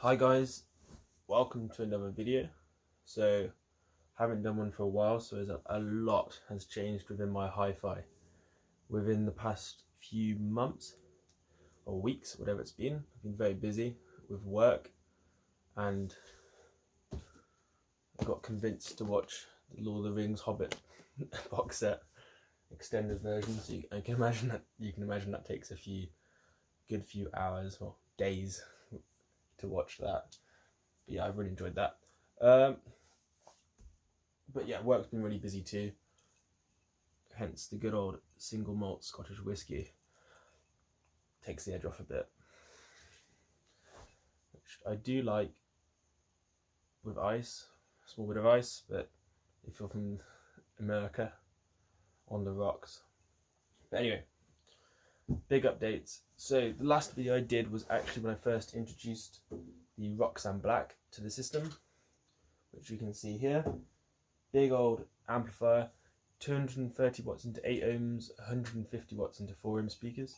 Hi guys, welcome to another video. So haven't done one for a while, so a lot has changed within my hi-fi within the past few months or weeks, whatever it's been. I've been very busy with work and I got convinced to watch the Lord of the Rings Hobbit box set extended version. So you can imagine that takes a good few hours or days to watch that. But yeah, I've really enjoyed that. But yeah, work's been really busy too. Hence the good old single malt Scottish whiskey takes the edge off a bit, which I do like with ice, a small bit of ice. But if you're from America, on the rocks. But anyway, big updates. So the last video I did was actually when I first introduced the Roksan Blak to the system, which you can see here. Big old amplifier, 230 watts into 8 ohms, 150 watts into 4 ohm speakers.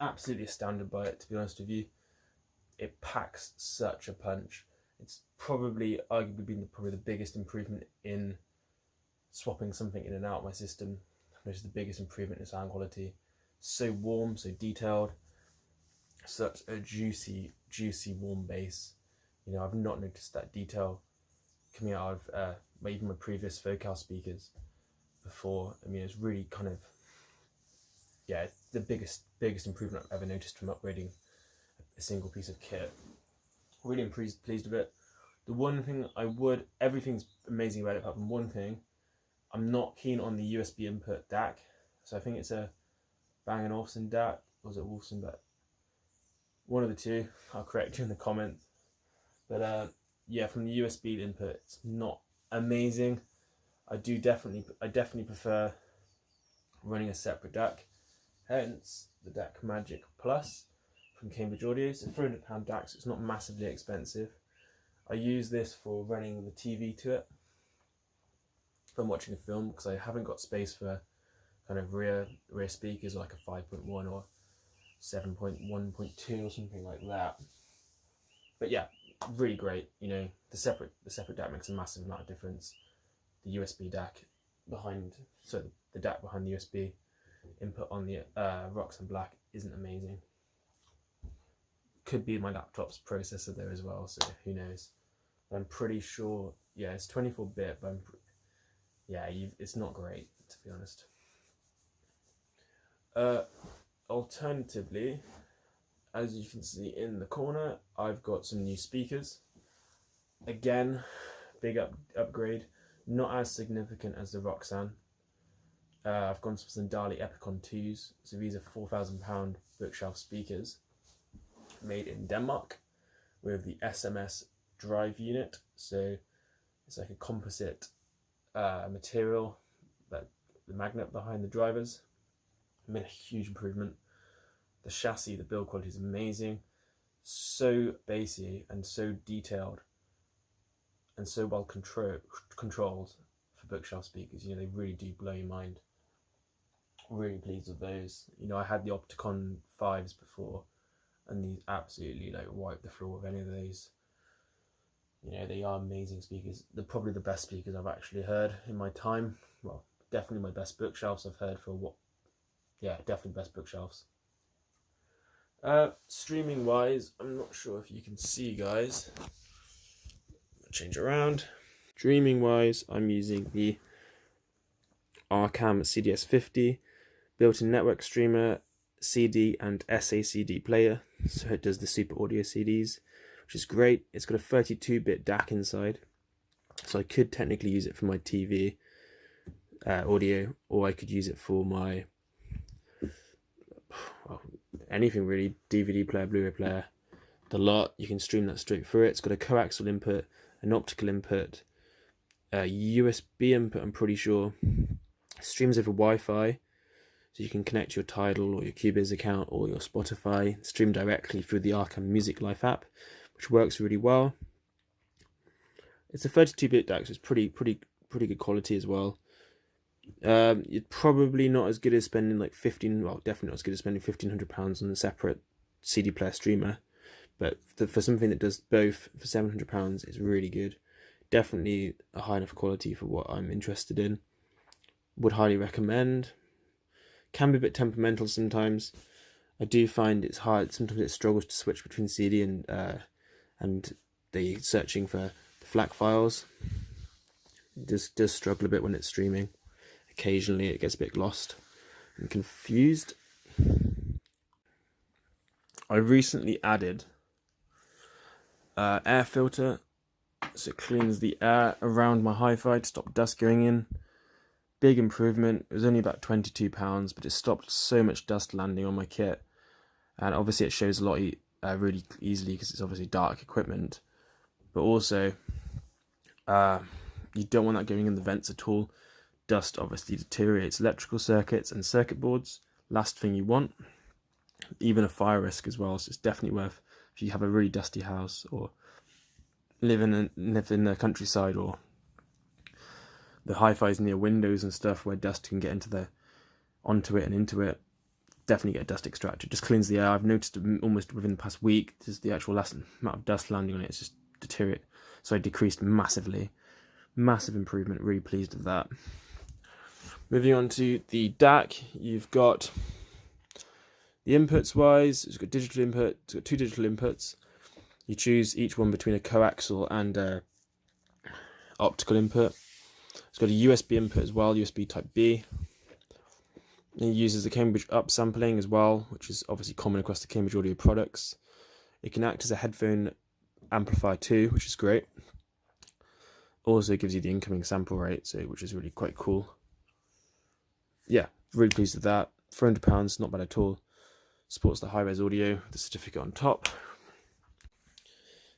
Absolutely astounded by it, to be honest with you. It packs such a punch. It's probably arguably been the biggest improvement in swapping something in and out of my system, which is the biggest improvement in sound quality. So warm, so detailed, such a juicy warm bass. You know, I've not noticed that detail coming out of even my previous Focal speakers before. I mean, it's really kind of, yeah, the biggest improvement I've ever noticed from upgrading a single piece of kit. Really pleased with it. The one thing everything's amazing about it apart from one thing. I'm not keen on the USB input DAC. So I think it's a Bang & Olufsen DAC, or was it Wolfson DAC? One of the two. I'll correct you in the comments. But yeah, from the USB input, it's not amazing. I definitely prefer running a separate DAC. Hence the DAC Magic Plus from Cambridge Audio. It's a £300 DAC, so it's not massively expensive. I use this for running the TV to it if I'm watching a film, because I haven't got space for kind of rear speakers like a 5.1 or 7.1.2 or something like that. But yeah, really great. You know, the separate DAC makes a massive amount of difference. The USB DAC behind, so the DAC behind the USB input on the Roksan Blak isn't amazing. Could be my laptop's processor there as well, so who knows. But I'm pretty sure, yeah, it's 24-bit, but it's not great, to be honest. Alternatively, as you can see in the corner, I've got some new speakers. Again, big upgrade, not as significant as the Roksan. I've gone for some Dali Epicon 2s, so these are £4,000 bookshelf speakers made in Denmark with the SMS drive unit. So it's like a composite material, but the magnet behind the drivers made a huge improvement. The chassis, the build quality is amazing, so bassy and so detailed and so well controlled for bookshelf speakers. You know, they really do blow your mind. Really pleased with those. You know, I had the Eopicon 5s before, and these absolutely like wipe the floor with any of those. You know, they are amazing speakers. They're probably the best speakers I've actually heard in my time. Well, definitely my best bookshelves I've heard for what? Yeah, definitely best bookshelves. Streaming wise, I'm not sure if you can see, guys. I'll change around. Streaming wise, I'm using the Arcam CDS50 built-in network streamer, CD and SACD player, so it does the Super Audio CDs, which is great. It's got a 32-bit DAC inside, so I could technically use it for my TV audio, or I could use it for my anything really, DVD player, Blu-ray player, the lot. You can stream that straight through it. It's got a coaxial input, an optical input, a USB input, I'm pretty sure. It streams over Wi-Fi, so you can connect your Tidal or your Cubase account or your Spotify, stream directly through the Arcam Music Life app, which works really well. It's a 32-bit DAC, so it's pretty good quality as well. It's probably not as good as spending like definitely not as good as spending £1,500 on a separate CD player streamer, But for something that does both for £700, it's really good. Definitely a high enough quality for what I'm interested in. Would highly recommend. Can be a bit temperamental sometimes. I do find it's hard. Sometimes it struggles to switch between CD and the searching for the FLAC files. It does struggle a bit when it's streaming. Occasionally it gets a bit lost and confused. I recently added air filter, so it cleans the air around my HiFi to stop dust going in. Big improvement. It was only about £22, but it stopped so much dust landing on my kit. And obviously it shows a lot really easily because it's obviously dark equipment. But also, you don't want that going in the vents at all. Dust obviously deteriorates electrical circuits and circuit boards. Last thing you want. Even a fire risk as well, so it's definitely worth, if you have a really dusty house or live in the countryside, or the HiFi's near windows and stuff where dust can get onto it and into it, definitely get a dust extractor. It just cleans the air. I've noticed almost within the past week, just the actual last amount of dust landing on it, it's just decreased massively. Massive improvement, really pleased with that. Moving on to the DAC, you've got the inputs wise, it's got digital input, it's got 2 digital inputs. You choose each one between a coaxial and optical input. It's got a USB input as well, USB type B. It uses the Cambridge upsampling as well, which is obviously common across the Cambridge audio products. It can act as a headphone amplifier too, which is great. Also gives you the incoming sample rate, which is really quite cool. Yeah, really pleased with that. £400, not bad at all. Supports the high-res audio, the certificate on top.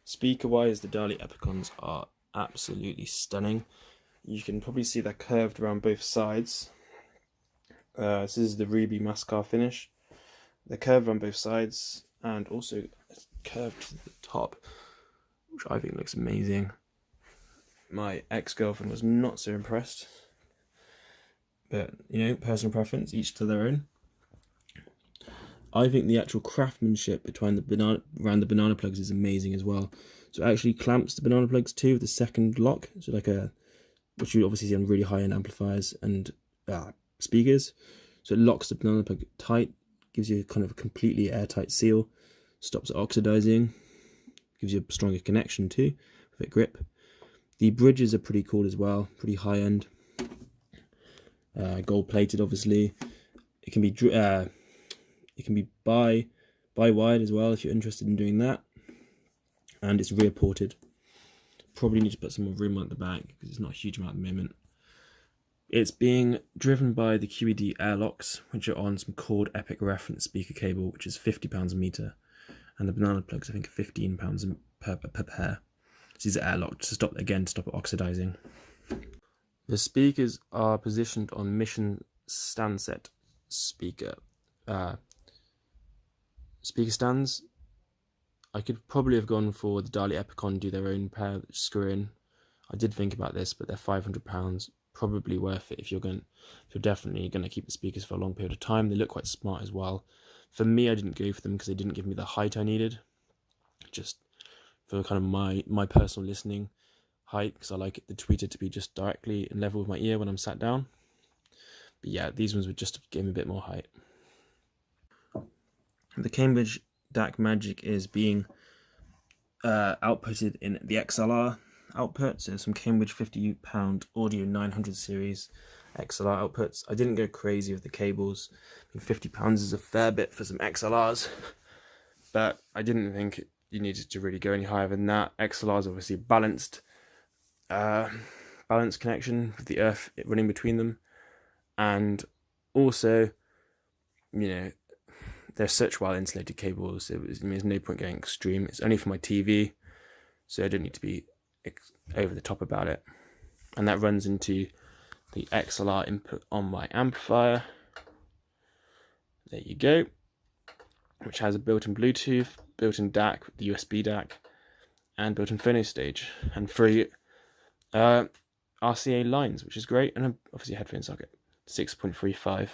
Speaker-wise, the Dali Epicons are absolutely stunning. You can probably see they're curved around both sides. This is the ruby mascar finish. They're curved on both sides and also curved to the top, which I think looks amazing. My ex-girlfriend was not so impressed, but personal preference, each to their own. I think the actual craftsmanship around the banana plugs is amazing as well. So it actually clamps the banana plugs too with the second lock, so which you obviously see on really high-end amplifiers and speakers. So it locks the banana plug tight, gives you kind of a completely airtight seal, stops it oxidizing, gives you a stronger connection too with a grip. The bridges are pretty cool as well, pretty high-end, gold-plated obviously. It can be by wide as well if you're interested in doing that, and it's rear ported. Probably need to put some more room on at the back because it's not a huge amount at the moment. It's being driven by the QED airlocks, which are on some Cord Epic reference speaker cable, which is £50 a meter, and the banana plugs I think are £15 per pair. So these are airlocked to stop it oxidizing. The speakers are positioned on Mission Standset speaker stands. I could probably have gone for the Dali Epicon, do their own pair that screw in. I did think about this, but they're £500. Probably worth it if you're definitely going to keep the speakers for a long period of time. They look quite smart as well. For me, I didn't go for them because they didn't give me the height I needed, just for kind of my personal listening height, because I like the tweeter to be just directly in level with my ear when I'm sat down. But yeah, these ones would just give me a bit more height. The Cambridge DAC Magic is being outputted in the XLR output, so some Cambridge £50 Audio 900 series XLR outputs. I didn't go crazy with the cables. I think £50 is a fair bit for some XLRs, but I didn't think you needed to really go any higher than that. XLR is obviously balanced connection with the earth running between them, and also, they're such well insulated cables. There's no point going extreme. It's only for my TV, so I don't need to be over the top about it. And that runs into the XLR input on my amplifier. There you go. Which has a built-in Bluetooth, built-in DAC, the USB DAC, and built-in phono stage, and 3 RCA lines, which is great, and obviously a headphone socket, 6.35.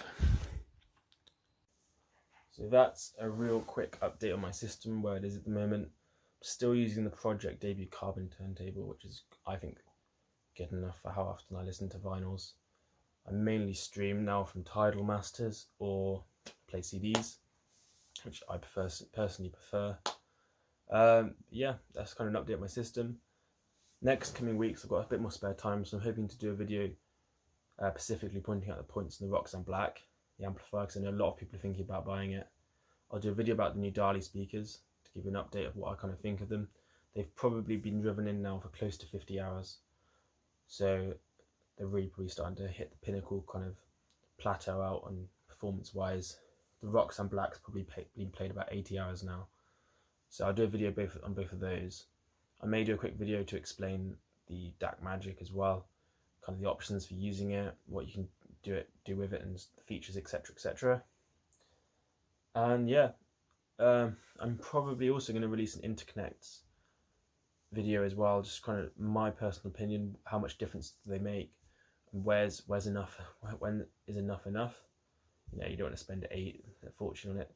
So that's a real quick update on my system, where it is at the moment. I'm still using the Project Debut Carbon turntable, which is, I think, good enough for how often I listen to vinyls. I mainly stream now from Tidal Masters or play CDs, which I personally prefer. Yeah, that's kind of an update on my system. Next coming weeks, I've got a bit more spare time, so I'm hoping to do a video specifically pointing out the points in the Roksan Blak, the amplifier, because I know a lot of people are thinking about buying it. I'll do a video about the new Dali speakers to give you an update of what I kind of think of them. They've probably been driven in now for close to 50 hours, so they're really probably starting to hit the pinnacle kind of plateau out on performance wise. The Roksan Blak's probably been played about 80 hours now, so I'll do a video on both of those. I may do a quick video to explain the DAC Magic as well, kind of the options for using it, what you can do with it, and the features, etc, etc. And yeah, I'm probably also going to release an interconnects video as well, just kind of my personal opinion, how much difference do they make, and where's enough, when is enough. You know, you don't want to spend a fortune on it.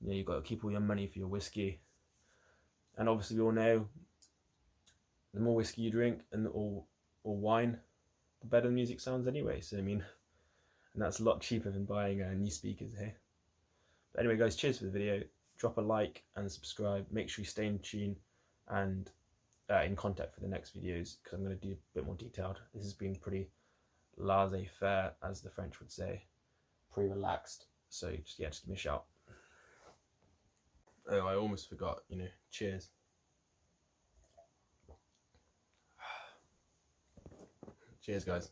You know, you've got to keep all your money for your whiskey, and obviously we all know the more whiskey you drink or wine, the better the music sounds anyway. So I mean, and that's a lot cheaper than buying new speakers here. But anyway guys, cheers for the video. Drop a like and subscribe. Make sure you stay in tune and in contact for the next videos, because I'm going to do a bit more detailed. This has been pretty laissez-faire, as the French would say, pretty relaxed. So just give me a shout. Oh, I almost forgot, you know, cheers. Cheers guys.